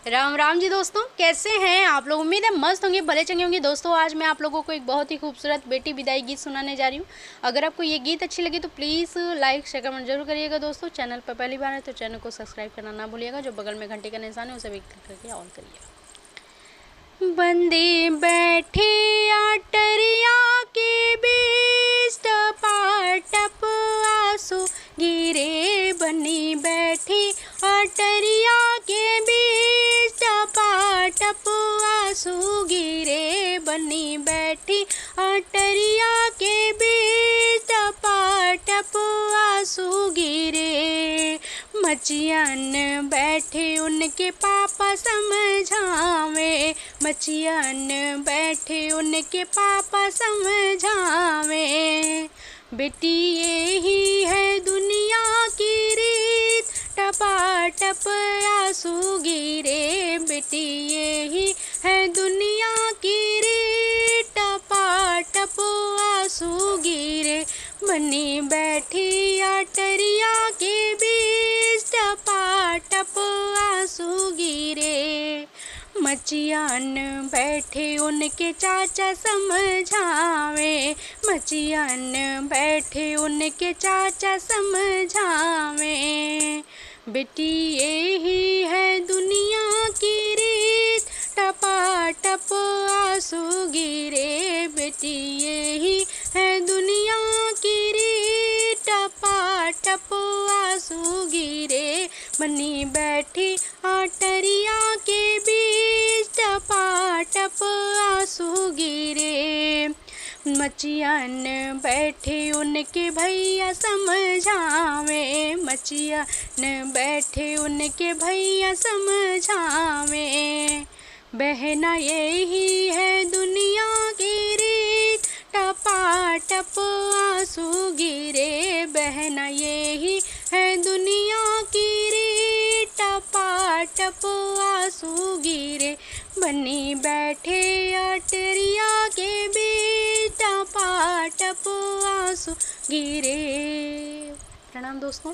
राम राम जी दोस्तों, कैसे हैं आप लोग। उम्मीद है मस्त होंगे, भले चंगे होंगे। दोस्तों आज मैं आप लोगों को एक बहुत ही खूबसूरत बेटी विदाई गीत सुनाने जा रही हूँ। अगर आपको ये गीत अच्छी लगी तो प्लीज़ लाइक शेयर कमेंट जरूर करिएगा। दोस्तों चैनल पर पहली बार है तो चैनल को सब्सक्राइब करना ना भूलिएगा। जो बगल में घंटे का निशान है उसे भी क्लिक करके ऑन करिएगा। बंदे बैठे अटरिया के बीच, टपाटप आंसू गिरे। बनी बैठी अटरिया के बीच, टपाटप आंसू गिरे। बनी बैठी अटरिया के बीच, टपाटप आंसू गिरे। मचियन बैठे उनके पापा समझावे। मचियन बैठे उनके पापा समझावे। बेटी यही है दुनिया की रीत, टपाटप आंसू गिरे। बेटी यही है दुनिया की रीत, टपाटप आंसू गिरे। बनी बैठी अटरिया के बीच, टपाटप आंसू गिरे। मचियन बैठे उनके चाचा समझावे। मचियन बैठे उनके चाचा समझावे। बेटी यही है दुनिया की रीत, टपाटप आंसू गिरे। बेटी यही है दुनिया की रीत, टपाटप आंसू गिरे। बनी बैठी अटरिया के बीच, टपाटप आंसू गिरे। मचियन बैठे उनके भैया समझावे। मचियन बैठे उनके भैया समझावे। बहना यही है दुनिया की रीत, टपाटप आंसू गिरे। बहना यही है दुनिया की रीत, टपाटप आंसू गिरे। बनी बैठे अटरिया के बीच, टपाटप आंसू गिरे। प्रणाम दोस्तों।